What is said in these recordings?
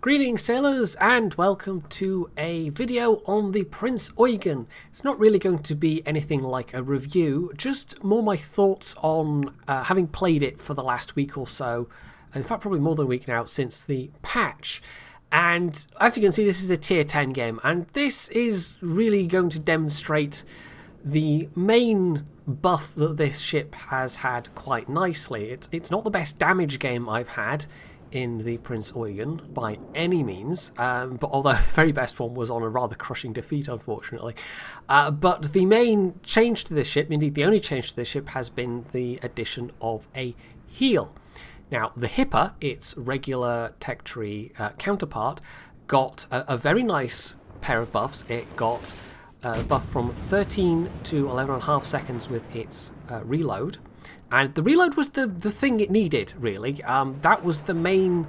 Greetings sailors and welcome to a video on the Prinz Eugen. It's not really going to be anything like a review, just more my thoughts on having played it for the last week or so. In fact, probably more than a week now since the patch. And as you can see, this is a tier 10 game, and this is really going to demonstrate the main buff that this ship has had quite nicely. It's not the best damage game I've had in the Prinz Eugen by any means, but although the very best one was on a rather crushing defeat, unfortunately. But the main change to this ship, indeed the only change to this ship, has been the addition of a heal. Now, the Hipper, its regular tech tree counterpart, got a very nice pair of buffs. It got a buff from 13 to 11.5 seconds with its reload. And the reload was the thing it needed, really. That was the main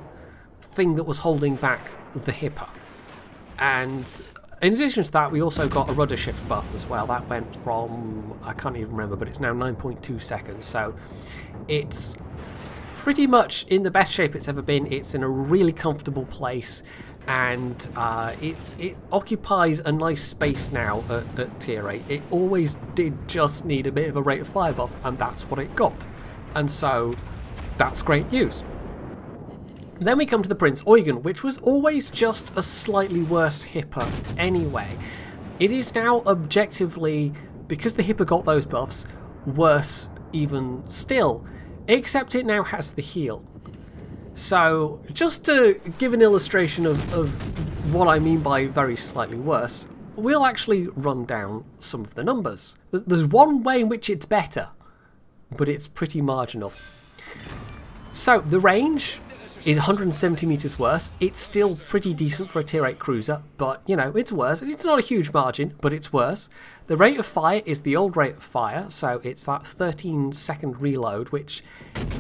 thing that was holding back the Hipper. And in addition to that, we also got a rudder shift buff as well. That went from, I can't even remember, but it's now 9.2 seconds. So it's pretty much in the best shape it's ever been. It's in a really comfortable place. And it occupies a nice space now at tier 8. It always did just need a bit of a rate of fire buff, and that's what it got. And so that's great news. Then we come to the Prinz Eugen, which was always just a slightly worse Hipper anyway. It is now objectively, because the Hipper got those buffs, worse even still, except it now has the heal. So, just to give an illustration of what I mean by very slightly worse, we'll actually run down some of the numbers. There's one way in which it's better, but it's pretty marginal. So, the range is 170 meters worse. It's still pretty decent for a tier 8 cruiser, but, you know, it's worse. It's not a huge margin, but it's worse. The rate of fire is the old rate of fire, so it's that 13-second reload, which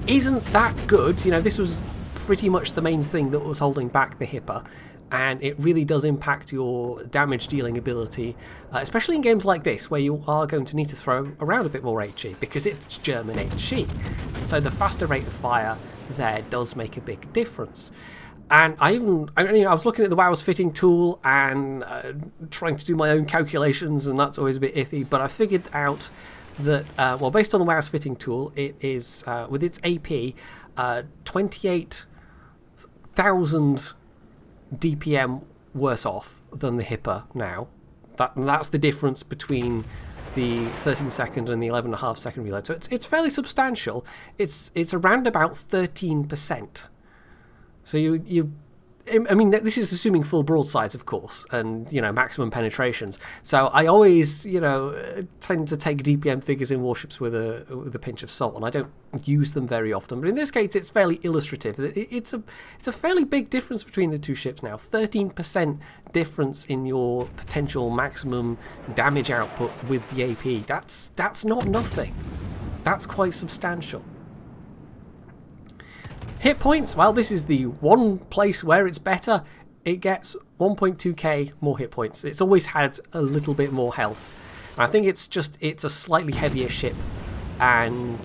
isn't that good. You know, this was pretty much the main thing that was holding back the Hipper, and it really does impact your damage dealing ability, especially in games like this where you are going to need to throw around a bit more HE because it's German HE. So the faster rate of fire there does make a big difference. And I was looking at the WoW's fitting tool and trying to do my own calculations, and that's always a bit iffy, but I figured out that, well, based on the WoW's fitting tool, it is, with its AP, 28,000 DPM worse off than the Hipper now. That's the difference between the 13-second and the 11.5-second reload. So it's fairly substantial. It's around about 13%. So I mean, this is assuming full broadsides, of course, and, you know, maximum penetrations. So I always, you know, tend to take DPM figures in warships with a pinch of salt, and I don't use them very often. But in this case, it's fairly illustrative. It's a fairly big difference between the two ships now. 13% difference in your potential maximum damage output with the AP. That's not nothing. That's quite substantial. Hit points, well, this is the one place where it's better. It gets 1.2k more hit points. It's always had a little bit more health. And I think it's a slightly heavier ship. And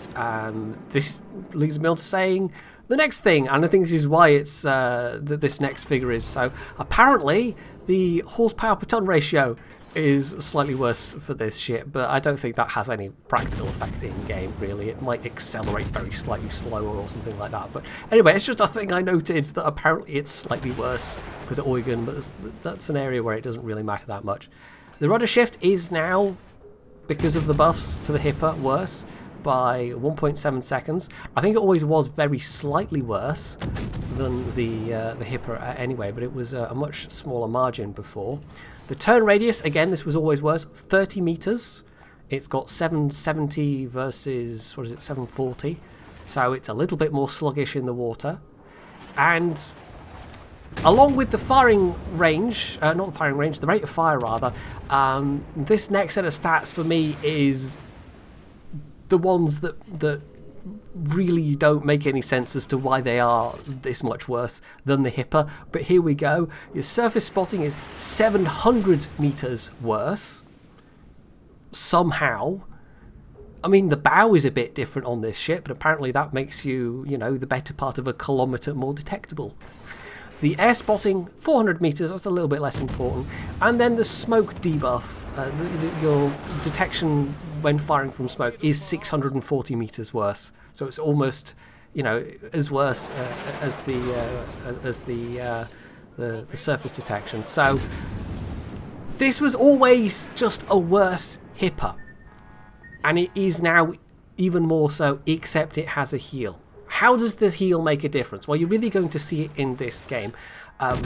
this leads me on to saying the next thing, and I think this is why it's this next figure is so. Apparently, the horsepower per ton ratio is slightly worse for this ship, but I don't think that has any practical effect in game, really. It might accelerate very slightly slower or something like that. But anyway, it's just a thing I noted, that apparently it's slightly worse for the Eugen, but that's an area where it doesn't really matter that much. The rudder shift is now, because of the buffs to the Hipper, worse by 1.7 seconds. I think it always was very slightly worse than the Hipper anyway, but it was a much smaller margin before. The turn radius, again, this was always worse, 30 meters. It's got 770 versus, 740. So it's a little bit more sluggish in the water. And along with the firing range, not the firing range, the rate of fire rather, this next set of stats for me is the ones that really don't make any sense as to why they are this much worse than the Hipper. But here we go. Your surface spotting is 700 meters worse. Somehow. I mean, the bow is a bit different on this ship, but apparently that makes you, you know, the better part of a kilometre more detectable. The air spotting, 400 meters, that's a little bit less important. And then the smoke debuff, your detection when firing from smoke is 640 meters worse. So it's almost, as worse as the surface detection. So this was always just a worse hipper. And it is now even more so, except it has a heal. How does this heal make a difference? Well, you're really going to see it in this game. I'm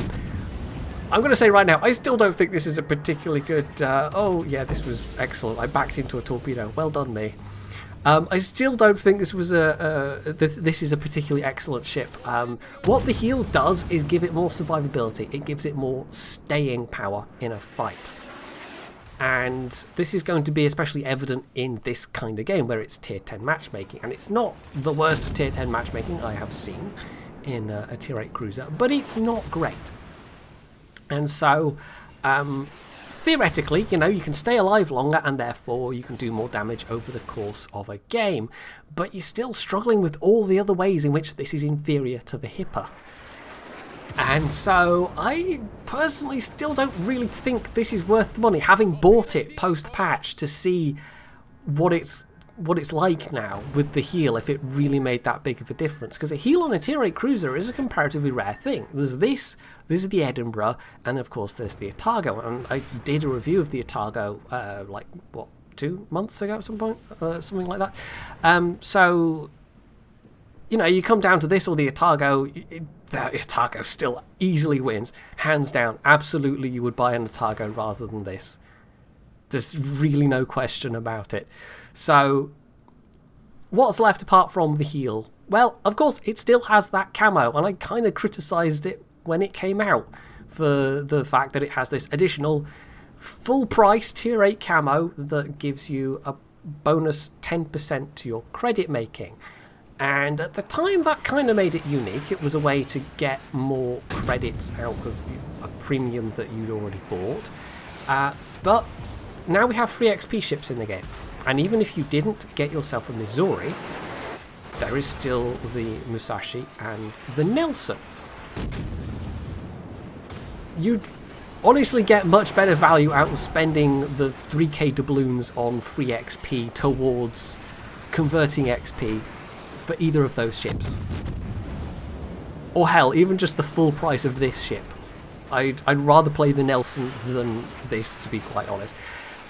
going to say right now, I still don't think this is a particularly good... oh, yeah, this was excellent. I backed into a torpedo. Well done, me. I still don't think this was this is a particularly excellent ship. What the heal does is give it more survivability. It gives it more staying power in a fight. And this is going to be especially evident in this kind of game where it's tier 10 matchmaking. And it's not the worst tier 10 matchmaking I have seen in a tier 8 cruiser, but it's not great. And so, theoretically, you can stay alive longer and therefore you can do more damage over the course of a game. But you're still struggling with all the other ways in which this is inferior to the hipper. And so I personally still don't really think this is worth the money, having bought it post-patch to see what it's like now with the heal, if it really made that big of a difference. Because a heal on a tier 8 cruiser is a comparatively rare thing. There's this is the Edinburgh, and of course there's the Otago. And I did a review of the Otago 2 months ago at some point, something like that. So, you come down to this or the Otago, the Otago still easily wins. Hands down, absolutely you would buy an Otago rather than this. There's really no question about it. So, what's left apart from the heal? Well, of course, it still has that camo, and I kind of criticised it when it came out for the fact that it has this additional full-price tier 8 camo that gives you a bonus 10% to your credit making. And at the time, that kind of made it unique. It was a way to get more credits out of a premium that you'd already bought. But now we have free XP ships in the game. And even if you didn't get yourself a Missouri, there is still the Musashi and the Nelson. You'd honestly get much better value out of spending the 3k doubloons on free XP towards converting XP for either of those ships. Or hell, even just the full price of this ship. I'd rather play the Nelson than this, to be quite honest.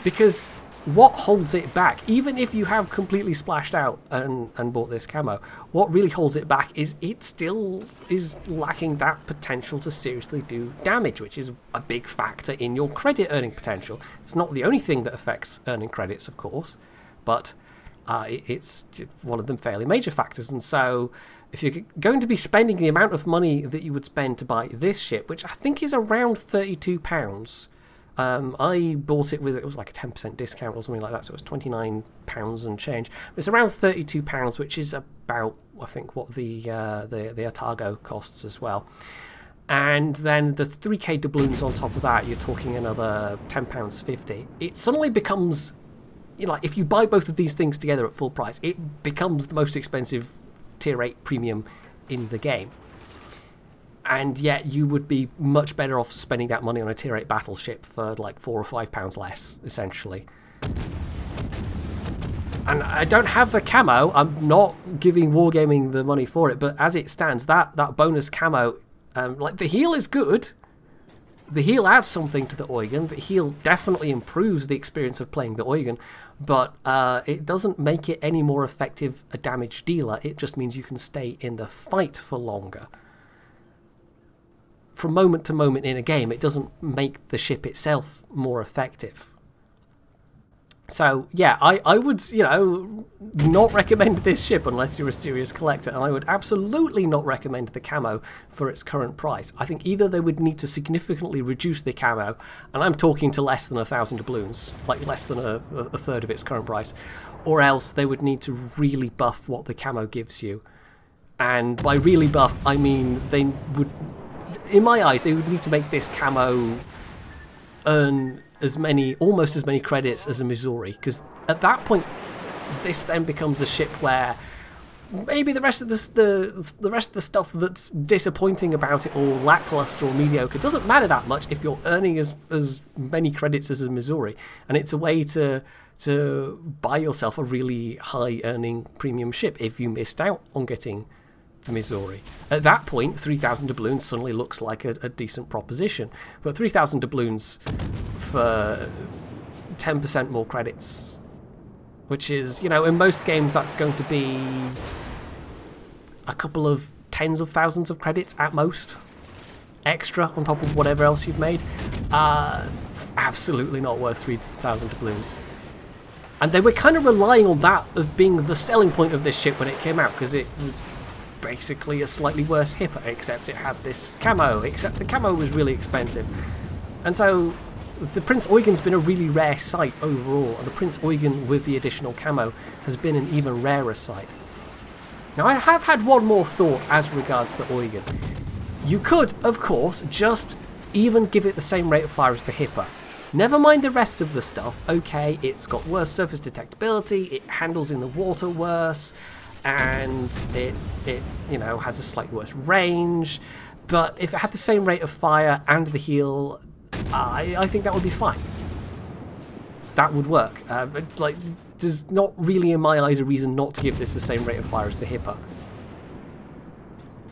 Because what holds it back, even if you have completely splashed out and bought this camo, what really holds it back is it still is lacking that potential to seriously do damage, which is a big factor in your credit earning potential. It's not the only thing that affects earning credits, of course, but it's one of them fairly major factors. And so if you're going to be spending the amount of money that you would spend to buy this ship, which I think is around £32, I bought it with, it was like a 10% discount or something like that, so it was £29 and change. It's around £32, which is about, I think, what the Otago costs as well. And then the 3k doubloons on top of that, you're talking another £10.50. It suddenly becomes, if you buy both of these things together at full price, it becomes the most expensive tier 8 premium in the game. And yet you would be much better off spending that money on a tier 8 battleship for like £4 or £5 less, essentially. And I don't have the camo. I'm not giving Wargaming the money for it, but as it stands, that bonus camo, the heal is good. The heal adds something to the Eugen. The heal definitely improves the experience of playing the Eugen, but it doesn't make it any more effective a damage dealer. It just means you can stay in the fight for longer. From moment to moment in a game, it doesn't make the ship itself more effective. So, yeah, I would, not recommend this ship unless you're a serious collector, and I would absolutely not recommend the camo for its current price. I think either they would need to significantly reduce the camo, and I'm talking to less than 1,000 doubloons, like less than a third of its current price, or else they would need to really buff what the camo gives you. And by really buff, I mean they would, in my eyes, they would need to make this camo earn almost as many credits as a Missouri, because at that point this then becomes a ship where maybe the rest of the rest of the stuff that's disappointing about it, or lackluster or mediocre, doesn't matter that much if you're earning as many credits as a Missouri, and it's a way to buy yourself a really high earning premium ship if you missed out on getting the Missouri. At that point, 3,000 doubloons suddenly looks like a decent proposition, but 3,000 doubloons for 10% more credits, which is, in most games that's going to be a couple of tens of thousands of credits at most, extra on top of whatever else you've made. Absolutely not worth 3,000 doubloons. And they were kind of relying on that of being the selling point of this ship when it came out, because it was basically a slightly worse Hipper, except it had this camo, except the camo was really expensive. And so the Prinz Eugen's been a really rare sight overall, and the Prinz Eugen with the additional camo has been an even rarer sight. Now, I have had one more thought as regards the Eugen. You could, of course, just even give it the same rate of fire as the Hipper. Never mind the rest of the stuff. Okay, it's got worse surface detectability, it handles in the water worse, and it has a slightly worse range. But if it had the same rate of fire and the heal, I think that would be fine. That would work. There's not really, in my eyes, a reason not to give this the same rate of fire as the Hipper.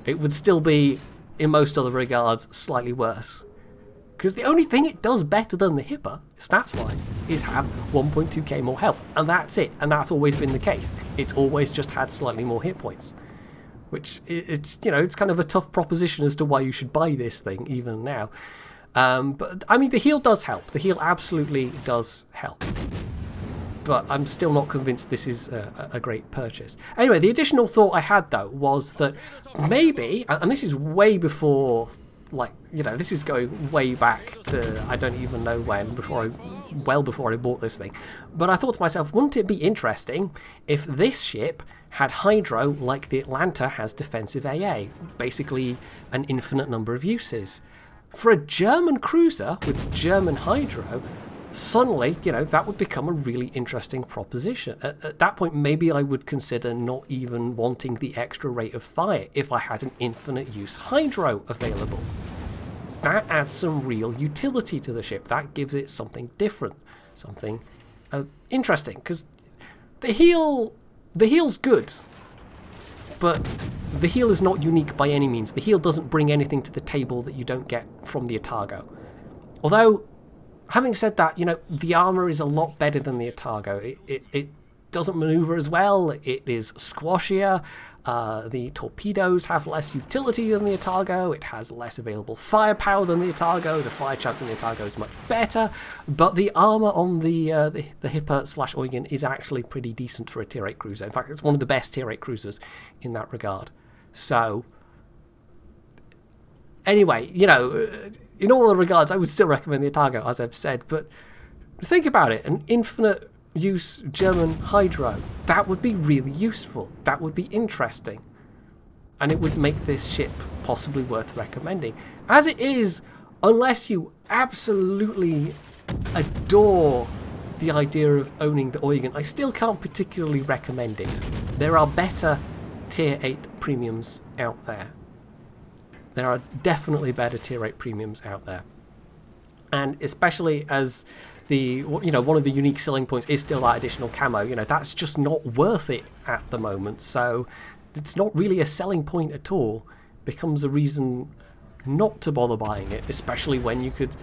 It would still be, in most other regards, slightly worse. Because the only thing it does better than the Hipper, stats-wise, is have 1.2k more health. And that's it. And that's always been the case. It's always just had slightly more hit points. Which, it's kind of a tough proposition as to why you should buy this thing, even now. But, I mean, the heal does help. The heal absolutely does help. But I'm still not convinced this is a great purchase. Anyway, the additional thought I had, though, was that maybe, and this is way before, this is going way back to I don't even know when, well before I bought this thing. But I thought to myself, wouldn't it be interesting if this ship had hydro like the Atlanta has defensive AA? Basically, an infinite number of uses. For a German cruiser with German hydro, suddenly, that would become a really interesting proposition. At that point, maybe I would consider not even wanting the extra rate of fire if I had an infinite use hydro available. That adds some real utility to the ship. That gives it something different, something interesting. Because the heal's good, but the heal is not unique by any means. The heal doesn't bring anything to the table that you don't get from the Otago. Although, having said that, the armor is a lot better than the Otago. It doesn't maneuver as well. It is squashier. The torpedoes have less utility than the Otago. It has less available firepower than the Otago. The fire chance in the Otago is much better. But the armor on the Hipper/Eugen is actually pretty decent for a Tier 8 cruiser. In fact, it's one of the best Tier 8 cruisers in that regard. So, anyway, in all the regards, I would still recommend the Otago, as I've said, but think about it. An infinite use German hydro, that would be really useful. That would be interesting. And it would make this ship possibly worth recommending. As it is, unless you absolutely adore the idea of owning the Eugen, I still can't particularly recommend it. There are better Tier 8 premiums out there. There are definitely better Tier 8 premiums out there. And especially as one of the unique selling points is still that additional camo, that's just not worth it at the moment. So it's not really a selling point at all. Becomes a reason not to bother buying it, especially when you could,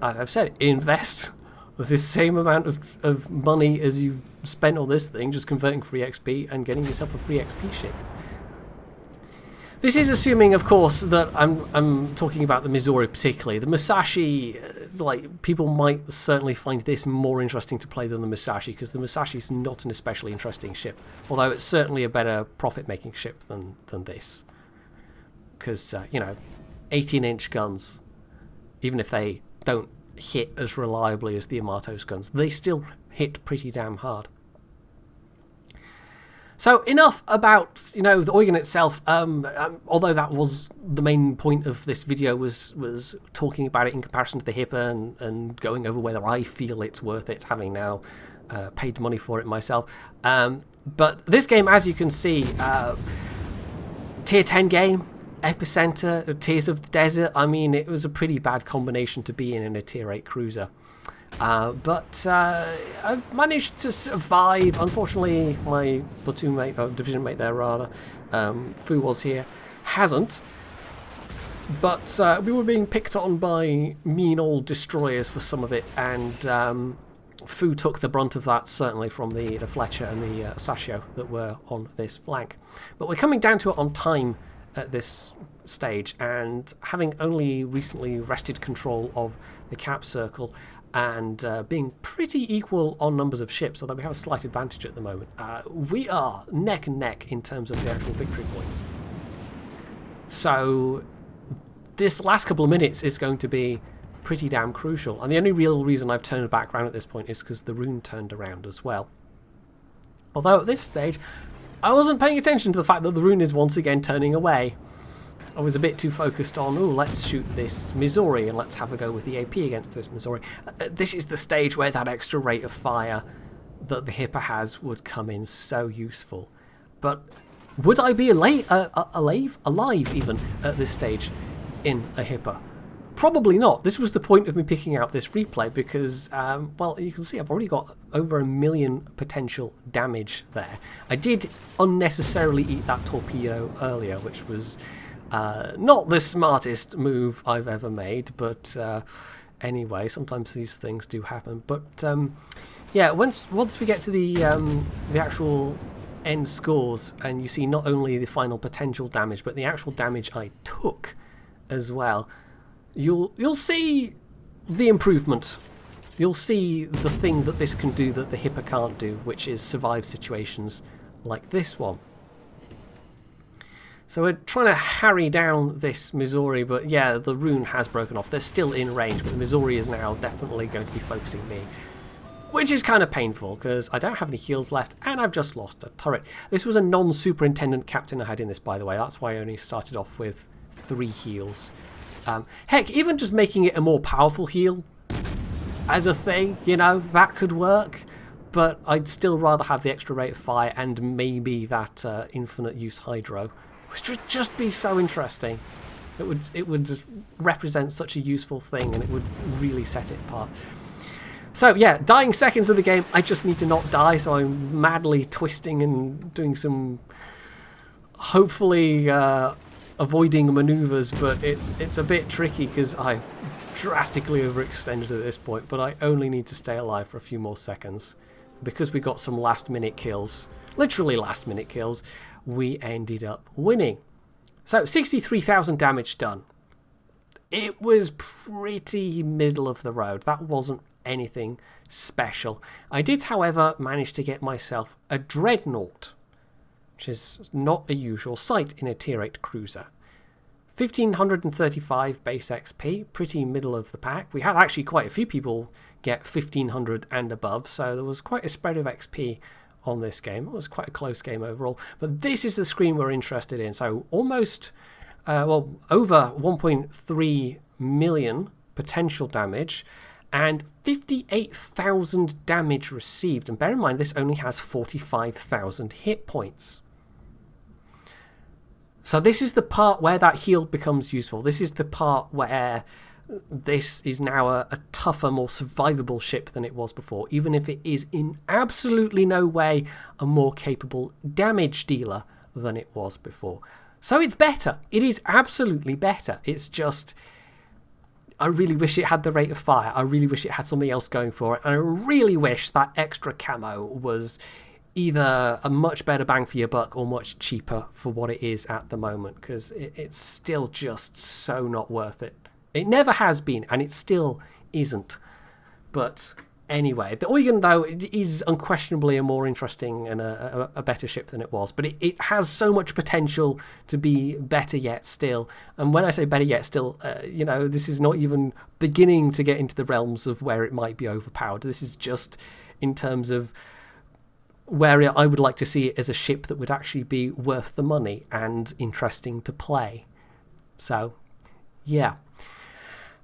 as I've said, invest the same amount of money as you've spent on this thing, just converting free XP and getting yourself a free XP ship. This is assuming, of course, that I'm talking about the Missouri particularly. The Musashi, people might certainly find this more interesting to play than the Musashi, because the Musashi is not an especially interesting ship, although it's certainly a better profit-making ship than this. Because, 18-inch guns, even if they don't hit as reliably as the Yamato's guns, they still hit pretty damn hard. So enough about, the Eugen itself, although that was the main point of this video, was talking about it in comparison to the Hipper and going over whether I feel it's worth it, having now paid money for it myself. But this game, as you can see, tier 10 game, epicenter, Tears of the Desert. I mean, it was a pretty bad combination to be in a tier 8 cruiser. But I've managed to survive. Unfortunately, my platoon mate, division mate there rather, Fu was here, hasn't. But we were being picked on by mean old destroyers for some of it, and Fu took the brunt of that, certainly from the Fletcher and the Sashio that were on this flank. But we're coming down to it on time at this stage, and having only recently wrested control of the cap circle and being pretty equal on numbers of ships, although we have a slight advantage at the moment, we are neck and neck in terms of the actual victory points. So this last couple of minutes is going to be pretty damn crucial, and the only real reason I've turned back around at this point is because the rune turned around as well. Although at this stage I wasn't paying attention to the fact that the rune is once again turning away. I was a bit too focused on, oh, let's shoot this Missouri and let's have a go with the AP against this Missouri. This is the stage where that extra rate of fire that the Hipper has would come in so useful. But would I be alive even at this stage in a Hipper? Probably not. This was the point of me picking out this replay because, well, you can see I've already got over 1 million potential damage there. I did unnecessarily eat that torpedo earlier, which was not the smartest move I've ever made, but anyway, sometimes these things do happen. But yeah, once we get to the actual end scores, and you see not only the final potential damage, but the actual damage I took as well, you'll see the improvement. You'll see the thing that this can do that the Hipper can't do, which is survive situations like this one. So we're trying to harry down this Missouri, but yeah, the rune has broken off. They're still in range, but the Missouri is now definitely going to be focusing me, which is kind of painful because I don't have any heals left and I've just lost a turret. This was a non-superintendent captain I had in this, by the way. That's why I only started off with 3 heals. Heck, even just making it a more powerful heal as a thing, you know, that could work. But I'd still rather have the extra rate of fire and maybe that infinite use hydro, which would just be so interesting. It would represent such a useful thing, and it would really set it apart. So yeah, dying seconds of the game, I just need to not die, so I'm madly twisting and doing some, hopefully, avoiding maneuvers, but it's a bit tricky because I've drastically overextended at this point, but I only need to stay alive for a few more seconds. Because we got some last minute kills, literally last minute kills, we ended up winning. So 63,000 damage done. It was pretty middle of the road. That wasn't anything special. I did, however, manage to get myself a Dreadnought, which is not a usual sight in a tier 8 cruiser. 1535 base XP, pretty middle of the pack. We had actually quite a few people get 1500 and above, so there was quite a spread of XP on this game. It was quite a close game overall, but this is the screen we're interested in. So almost, well, over 1.3 million potential damage and 58,000 damage received. And bear in mind, this only has 45,000 hit points. So this is the part where that heal becomes useful. This is the part where this is now a tougher, more survivable ship than it was before, even if it is in absolutely no way a more capable damage dealer than it was before. So it's better. It is absolutely better. It's just, I really wish it had the rate of fire. I really wish it had something else going for it. And I really wish that extra camo was either a much better bang for your buck or much cheaper for what it is at the moment, because it's still just so not worth it. It never has been, and it still isn't. But anyway, the Eugen, though, is unquestionably a more interesting and a better ship than it was. But it has so much potential to be better yet still. And when I say better yet still, you know, this is not even beginning to get into the realms of where it might be overpowered. This is just in terms of where I would like to see it as a ship that would actually be worth the money and interesting to play. So, yeah.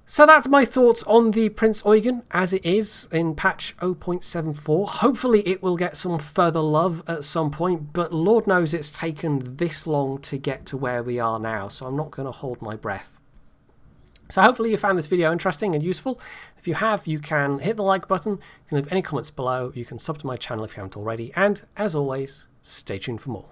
So that's my thoughts on the Prinz Eugen as it is in patch 0.74. Hopefully it will get some further love at some point, but Lord knows it's taken this long to get to where we are now, so I'm not going to hold my breath. So hopefully you found this video interesting and useful. If you have, you can hit the like button, you can leave any comments below, you can sub to my channel if you haven't already, and as always, stay tuned for more.